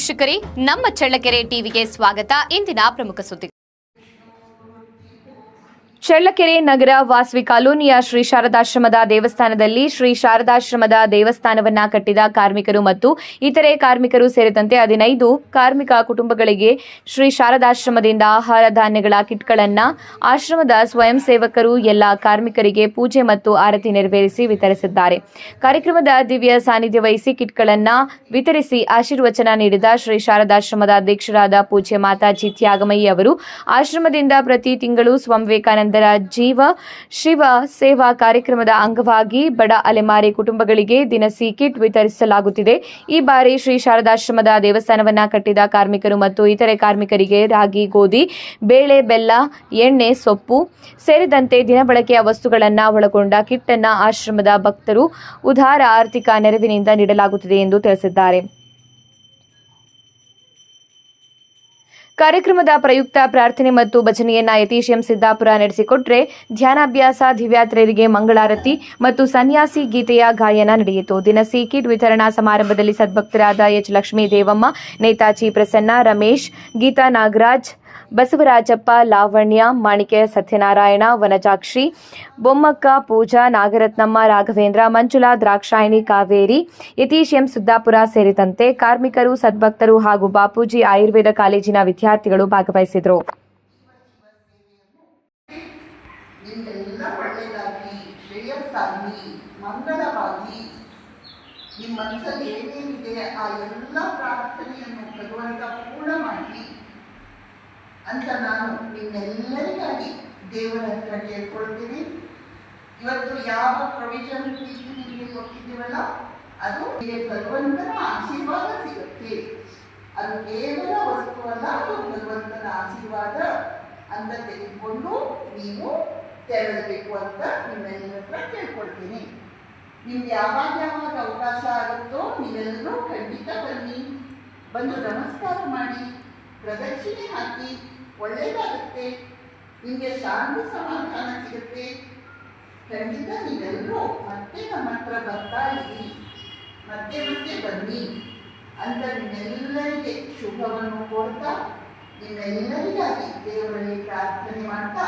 ವೀಕ್ಷಕರೇ, ನಮ್ಮ ಚಳ್ಳಕೆರೆ ಟಿವಿಗೆ ಸ್ವಾಗತ. ಇಂದಿನ ಪ್ರಮುಖ ಸುದ್ದಿ. ಚಳ್ಳಕೆರೆ ನಗರ ವಾಸವಿ ಕಾಲೋನಿಯ ಶ್ರೀ ಶಾರದಾಶ್ರಮದ ದೇವಸ್ಥಾನದಲ್ಲಿ ಶ್ರೀ ಶಾರದಾಶ್ರಮದ ದೇವಸ್ಥಾನವನ್ನ ಕಟ್ಟಿದ ಕಾರ್ಮಿಕರು ಮತ್ತು ಇತರೆ ಕಾರ್ಮಿಕರು ಸೇರಿದಂತೆ 15 ಕಾರ್ಮಿಕ ಕುಟುಂಬಗಳಿಗೆ ಶ್ರೀ ಶಾರದಾಶ್ರಮದಿಂದ ಆಹಾರ ಧಾನ್ಯಗಳ ಕಿಟ್ಗಳನ್ನು ಆಶ್ರಮದ ಸ್ವಯಂ ಸೇವಕರು ಎಲ್ಲ ಕಾರ್ಮಿಕರಿಗೆ ಪೂಜೆ ಮತ್ತು ಆರತಿ ನೆರವೇರಿಸಿ ವಿತರಿಸಿದ್ದಾರೆ. ಕಾರ್ಯಕ್ರಮದ ದಿವ್ಯ ಸಾನ್ನಿಧ್ಯ ವಹಿಸಿ ಕಿಟ್ಗಳನ್ನು ವಿತರಿಸಿ ಆಶೀರ್ವಚನ ನೀಡಿದ ಶ್ರೀ ಶಾರದಾಶ್ರಮದ ಅಧ್ಯಕ್ಷರಾದ ಪೂಜ್ಯ ಮಾತಾಜಿ ತ್ಯಾಗಮಯಿ ಅವರು ಆಶ್ರಮದಿಂದ ಪ್ರತಿ ತಿಂಗಳು ಸ್ವಾಮಿ ವಿವೇಕಾನಂದ ಜೀವ ಶಿವ ಸೇವಾ ಕಾರ್ಯಕ್ರಮದ ಅಂಗವಾಗಿ ಬಡ ಅಲೆಮಾರಿ ಕುಟುಂಬಗಳಿಗೆ ದಿನಸಿ ಕಿಟ್ ವಿತರಿಸಲಾಗುತ್ತಿದೆ. ಈ ಬಾರಿ ಶ್ರೀ ಶಾರದಾಶ್ರಮದ ದೇವಸ್ಥಾನವನ್ನ ಕಟ್ಟಿದ ಕಾರ್ಮಿಕರು ಮತ್ತು ಇತರೆ ಕಾರ್ಮಿಕರಿಗೆ ರಾಗಿ, ಗೋಧಿ, ಬೇಳೆ, ಬೆಲ್ಲ, ಎಣ್ಣೆ, ಸೊಪ್ಪು ಸೇರಿದಂತೆ ದಿನಬಳಕೆಯ ವಸ್ತುಗಳನ್ನು ಒಳಗೊಂಡ ಕಿಟ್ ಅನ್ನು ಆಶ್ರಮದ ಭಕ್ತರು ಉದಾರ ಆರ್ಥಿಕ ನೆರವಿನಿಂದ ನೀಡಲಾಗುತ್ತಿದೆ ಎಂದು ತಿಳಿಸಿದ್ದಾರೆ. ಕಾರ್ಯಕ್ರಮದ ಪ್ರಯುಕ್ತ ಪ್ರಾರ್ಥನೆ ಮತ್ತು ಭಜನೆಯನ್ನ ಯತೀಶ್ ಎಂ ಸಿದ್ದಾಪುರ ನಡೆಸಿಕೊಟ್ರೆ, ಧ್ಯಾನಾಭ್ಯಾಸ, ದಿವ್ಯಾತ್ರೆಯರಿಗೆ ಮಂಗಳಾರತಿ ಮತ್ತು ಸನ್ಯಾಸಿ ಗೀತೆಯ ಗಾಯನ ನಡೆಯಿತು. ದಿನಸಿ ಕಿಟ್ ವಿತರಣಾ ಸಮಾರಂಭದಲ್ಲಿ ಸದ್ಭಕ್ತರಾದ ಎಚ್ ಲಕ್ಷ್ಮೀ ದೇವಮ್ಮ, ನೇತಾಜಿ ಪ್ರಸನ್ನ, ರಮೇಶ್, ಗೀತಾ ನಾಗರಾಜ್, ಬಸವರಾಜಪ್ಪ, ಲಾವಣ್ಯ, ಮಾಣಿಕ್ಯ ಸತ್ಯನಾರಾಯಣ, ವನಜಾಕ್ಷಿ, ಬೊಮ್ಮಕ್ಕ, ಪೂಜಾ, ನಾಗರತ್ನಮ್ಮ, ರಾಘವೇಂದ್ರ, ಮಂಜುಳಾ, ದ್ರಾಕ್ಷಾಯಿಣಿ, ಕಾವೇರಿ, ಯತೀಶ್ ಎಂ ಸಿದ್ದಾಪುರ ಸೇರಿದಂತೆ ಕಾರ್ಮಿಕರು, ಸದ್ಭಕ್ತರು ಹಾಗೂ ಬಾಪೂಜಿ ಆಯುರ್ವೇದ ಕಾಲೇಜಿನ ವಿದ್ಯಾರ್ಥಿಗಳು ಭಾಗವಹಿಸಿದರು. ಅಂತ ನಾನು ನಿಮ್ಮೆಲ್ಲರಿಗಾಗಿ ದೇವರ ಹತ್ರ ಕೇಳ್ಕೊಳ್ತೀನಿ. ಇವತ್ತು ಯಾವ ಪ್ರೊವಿಷನ್ ನಿಮಗೆ ಕೊಟ್ಟಿದ್ದೀವಲ್ಲ, ಅದು ಭಗವಂತನ ಆಶೀರ್ವಾದ ಸಿಗುತ್ತೆ. ಅದು ಕೇವಲ ವಸ್ತು ಅಲ್ಲ, ಅದು ಭಗವಂತನ ಆಶೀರ್ವಾದ ಅಂತ ತೆಗೆದುಕೊಂಡು ನೀವು ತೆರಳಬೇಕು ಅಂತ ನಿಮ್ಮೆಲ್ಲರ ಹತ್ರ ಕೇಳ್ಕೊಳ್ತೀನಿ. ನಿಮ್ಗೆ ಯಾವಾಗ ಅವಕಾಶ ಆಗುತ್ತೋ ನೀವೆಲ್ಲರೂ ಖಂಡಿತ ಬನ್ನಿ, ಬಂದು ನಮಸ್ಕಾರ ಮಾಡಿ, ಪ್ರದಕ್ಷಿಣೆ ಹಾಕಿ. ಒಳ್ಳೆಯದಾಗುತ್ತೆ, ನಿಮಗೆ ಶಾಂತಿ ಸಮಾಧಾನ ಸಿಗುತ್ತೆ. ಖಂಡಿತ ನೀವೆಲ್ಲರೂ ಮತ್ತೆ ನಮ್ಮ ಹತ್ರ ಬರ್ತಾ ಇರಿ, ಮತ್ತೆ ಬನ್ನಿ ಅಂತ ನಿಮ್ಮೆಲ್ಲರಿಗೆ ಶುಭವನ್ನು ಕೋರ್ತಾ, ನಿಮ್ಮೆಲ್ಲರಿಗಾಗಿ ದೇವರಲ್ಲಿ ಪ್ರಾರ್ಥನೆ ಮಾಡ್ತಾ